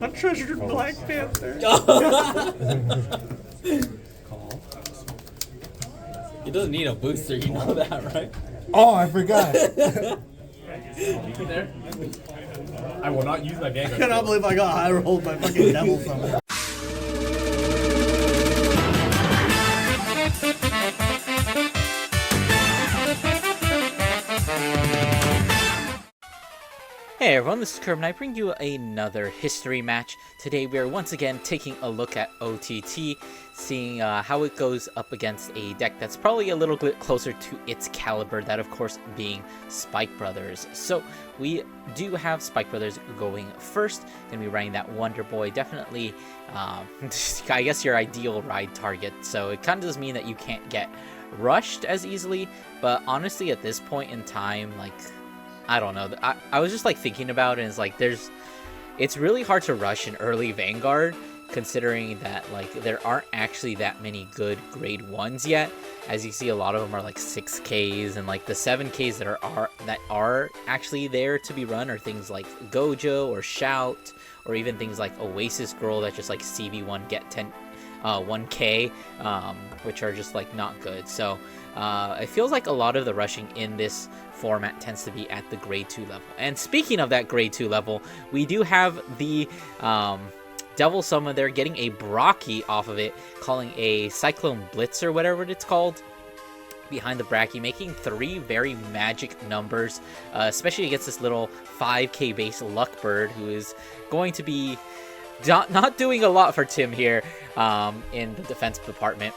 A treasured Black Panther. He doesn't need a booster, you know that, right? Oh, I forgot. There. I will not use my Vanguard. I cannot believe I got high rolled by fucking devil summon. Hey everyone, this is Curb and I bring you another history match. Today we are once again taking a look at OTT, seeing how it goes up against a deck that's probably a little bit closer to its caliber, that of course being Spike Brothers. So we do have Spike Brothers going first, gonna be running that Wonder Boy, definitely I guess your ideal ride target, so it kind of does mean that you can't get rushed as easily, but honestly at this point in time, like, I don't know. I was just like thinking about it, and it's like it's really hard to rush an early Vanguard, considering that like there aren't actually that many good grade 1s yet. As you see, a lot of them are like 6Ks, and like the 7Ks that are actually there to be run are things like Gojo or Shout, or even things like Oasis Girl that just like CV1 get 1K, which are just like not good. So it feels like a lot of the rushing in this format tends to be at the grade 2 level. And speaking of that grade 2 level, we do have the Devil Summon there, getting a Brocky off of it, calling a Cyclone Blitz or whatever it's called behind the Bracky, making 3 very magic numbers, especially against this little 5K base Luckbird, who is going to be not doing a lot for Tim here in the defense department.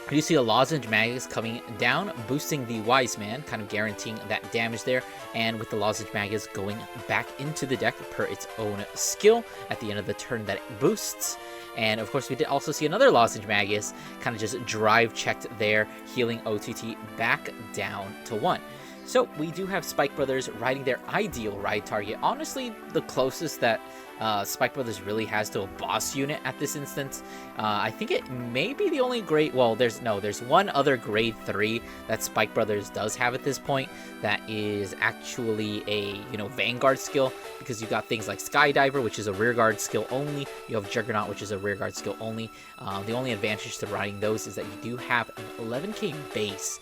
You see a Lozenge Magus coming down, boosting the Wise Man, kind of guaranteeing that damage there, and with the Lozenge Magus going back into the deck per its own skill at the end of the turn that it boosts. And of course we did also see another Lozenge Magus kind of just drive checked there, healing OTT back down to 1. So we do have Spike Brothers riding their ideal ride target. Honestly, the closest that Spike Brothers really has to a boss unit at this instance. I think it may be the only grade, well, there's one other grade 3 that Spike Brothers does have at this point that is actually a, Vanguard skill, because you've got things like Skydiver, which is a rear guard skill only. You have Juggernaut, which is a rear guard skill only. The only advantage to riding those is that you do have an 11k base,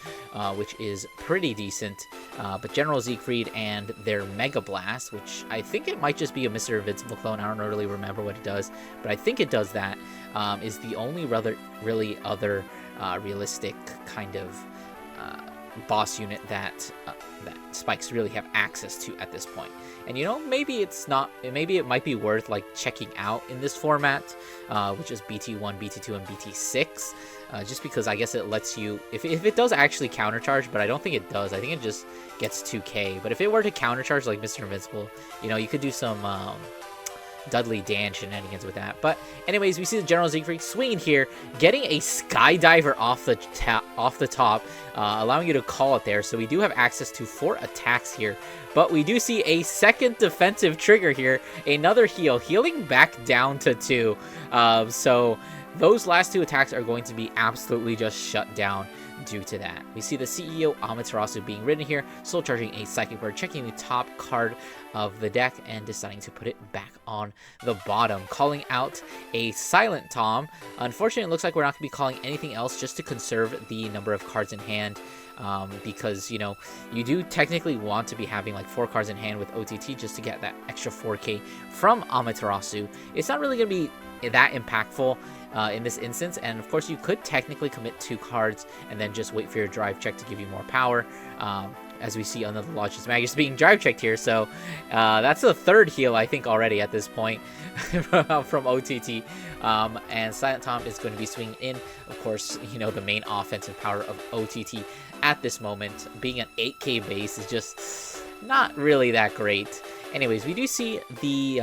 which is pretty decent. But General Seifried and their Mega Blast, which I think it might just be a Mr. Invincible clone, I don't really remember what it does, but I think it does that, is the only really other realistic kind of boss unit that Spikes really have access to at this point. And maybe it might be worth like checking out in this format, which is BT1, BT2, and BT6, just because I guess it lets you, if it does actually countercharge, but I don't think it does. I think it just gets 2k, but if it were to countercharge like Mr. Invincible, you could do some Dudley Dan shenanigans with that. But anyways, we see the General Siegfried swinging here, getting a Skydiver off the top, allowing you to call it there. So we do have access to 4 attacks here, but we do see a second defensive trigger here, another healing back down to 2. So those last 2 attacks are going to be absolutely just shut down due to that. We see the CEO Amaterasu being ridden here, soul charging a Psychic Bird, checking the top card of the deck and deciding to put it back on the bottom, calling out a Silent Tom. Unfortunately, it looks like we're not going to be calling anything else, just to conserve the number of cards in hand, because you do technically want to be having like 4 cards in hand with OTT just to get that extra 4k from Amaterasu. It's not really going to be that impactful in this instance, and of course you could technically commit 2 cards and then just wait for your drive check to give you more power, as we see another Lozenge Magus being drive checked here. So that's the 3rd heal I think already at this point from OTT, and Silent Tom is going to be swinging in, of course, the main offensive power of OTT at this moment. Being an 8k base is just not really that great. Anyways, we do see the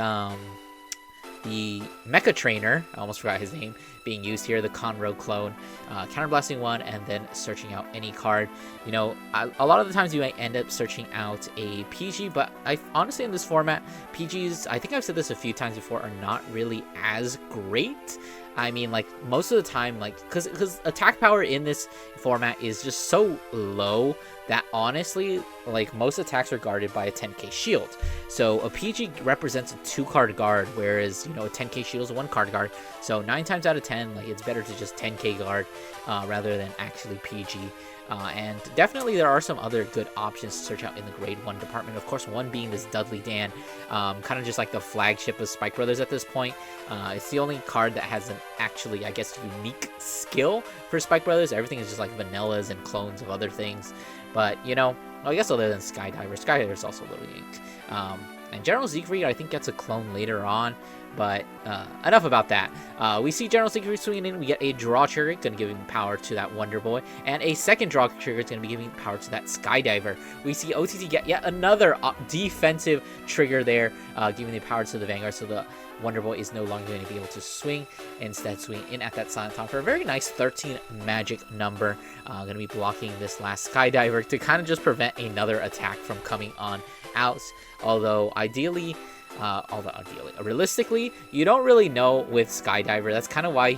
Mecha Trainer, I almost forgot his name, being used here, the Conroe clone, counterblasting 1 and then searching out any card. A lot of the times you might end up searching out a PG, but honestly in this format, PGs, I think I've said this a few times before, are not really as great. I mean, like, most of the time, like, because attack power in this format is just so low that honestly, like, most attacks are guarded by a 10k shield. So a PG represents a 2-card guard, whereas, you know, a 10k shield is a 1-card guard. So 9 times out of 10, like, it's better to just 10k guard rather than actually PG. And definitely there are some other good options to search out in the grade 1 department. Of course, one being this Dudley Dan, kind of just like the flagship of Spike Brothers at this point. It's the only card that has an actually, I guess, unique skill for Spike Brothers. Everything is just like vanillas and clones of other things. But, you know, I guess other than Skydiver. Skydiver is also a little unique. And General Seifried, I think, gets a clone later on. But enough about that. We see General Seifried swinging in. We get a draw trigger, going to give him power to that Wonder Boy. And a second draw trigger is going to be giving power to that Skydiver. We see OTT get yet another defensive trigger there, giving the power to the Vanguard. So the Wonder Boy is no longer going to be able to swing. Instead, swing in at that Silent Tom for a very nice 13 magic number. Going to be blocking this last Skydiver to kind of just prevent another attack from coming on out. Although, realistically, you don't really know with Skydiver. That's kind of why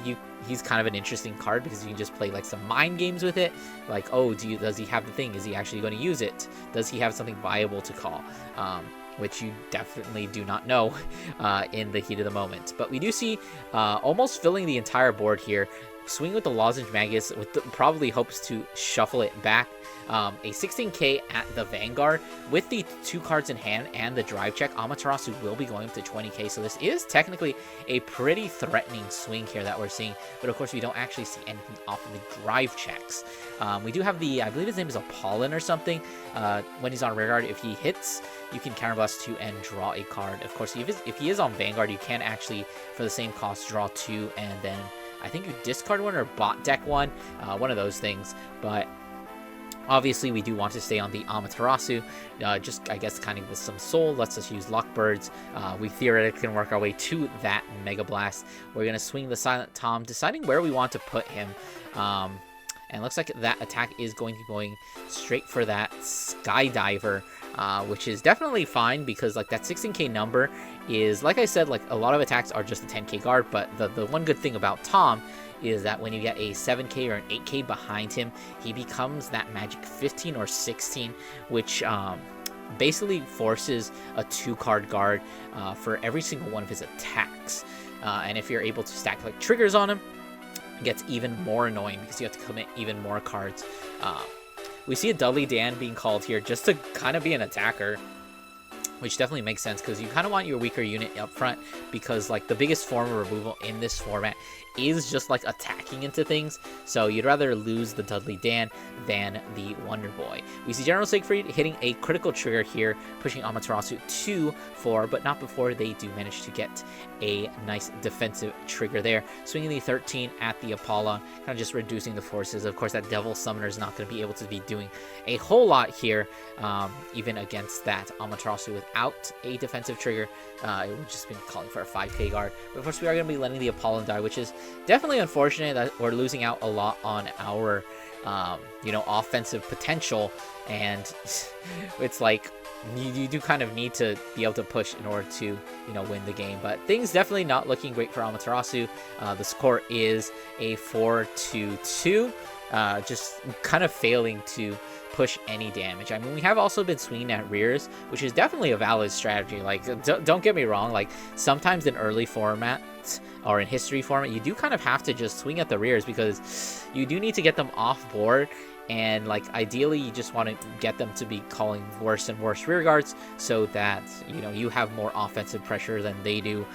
he's kind of an interesting card, because you can just play like some mind games with it. Like, oh, does he have the thing? Is he actually going to use it? Does he have something viable to call? Which you definitely do not know in the heat of the moment. But we do see almost filling the entire board here. Swing with the Lozenge Magus with probably hopes to shuffle it back. A 16k at the Vanguard with the 2 cards in hand and the drive check. Amaterasu will be going up to 20k, so this is technically a pretty threatening swing here that we're seeing, but of course we don't actually see anything off of the drive checks. We do have the, I believe his name is Apollon or something. When he's on rear guard, if he hits, you can counterblast 2 and draw a card. Of course, if he is on Vanguard, you can actually, for the same cost, draw 2 and then I think you discard 1 or bot deck 1, one of those things. But obviously, we do want to stay on the Amaterasu, just, I guess, kind of with some soul. Let's just use Luckbirds. We theoretically can work our way to that Mega Blast. We're going to swing the Silent Tom, deciding where we want to put him. And looks like that attack is going to be going straight for that Skydiver, which is definitely fine because, like, that 16k number is, like I said, like, a lot of attacks are just a 10k guard, but the one good thing about Tom is that when you get a 7k or an 8k behind him, he becomes that magic 15 or 16, which basically forces a 2-card guard for every single one of his attacks. And if you're able to stack, like, triggers on him, it gets even more annoying because you have to commit even more cards. We see a Dudley Dan being called here just to kind of be an attacker, which definitely makes sense because you kind of want your weaker unit up front, because, like, the biggest form of removal in this format is just, like, attacking into things. So you'd rather lose the Dudley Dan than the Wonder Boy. We see General Seifried hitting a critical trigger here, pushing Amaterasu to 4, but not before they do manage to get a nice defensive trigger there. Swinging the 13 at the Apollo, kind of just reducing the forces. Of course, that Devil Summoner is not going to be able to be doing a whole lot here, even against that Amaterasu without a defensive trigger. It would just been calling for a 5k guard. But of course, we are going to be letting the Apollo die, which is definitely unfortunate that we're losing out a lot on our, you know, offensive potential. And it's like, you do kind of need to be able to push in order to, you know, win the game. But things definitely not looking great for Amaterasu. The score is a 4-2, just kind of failing to push any damage. I mean, we have also been swinging at rears, which is definitely a valid strategy. Like, don't get me wrong, like, sometimes in early formats or in history format, you do kind of have to just swing at the rears because you do need to get them off board. And, like, ideally, you just want to get them to be calling worse and worse rear guards so that, you know, you have more offensive pressure than they do,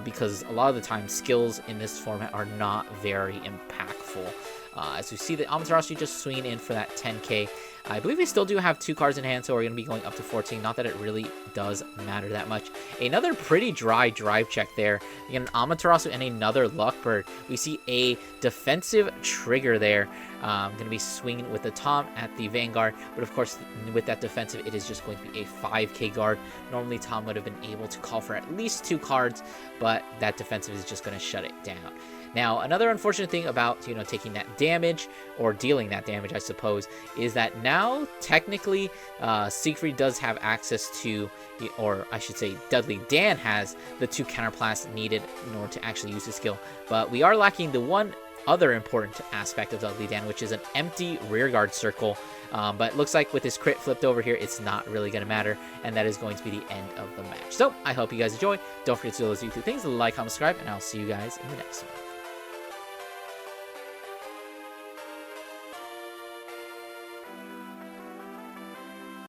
because a lot of the time skills in this format are not very impactful. As we see the Amaterasu just swinging in for that 10k. I believe we still do have 2 cards in hand, so we're going to be going up to 14. Not that it really does matter that much. Another pretty dry drive check there. You get an Amaterasu and another Luckbird. We see a defensive trigger there. Going to be swinging with the Tom at the Vanguard, but of course with that defensive it is just going to be a 5k guard. Normally Tom would have been able to call for at least 2 cards, but that defensive is just going to shut it down. Now, another unfortunate thing about, taking that damage, or dealing that damage, I suppose, is that now, technically, Seifried does have access to, or I should say, Dudley Dan has the 2 counterplasts needed in order to actually use the skill. But we are lacking the one other important aspect of Dudley Dan, which is an empty rearguard circle. But it looks like with this crit flipped over here, it's not really going to matter, and that is going to be the end of the match. So, I hope you guys enjoy. Don't forget to do those YouTube things, like, comment, subscribe, and I'll see you guys in the next one.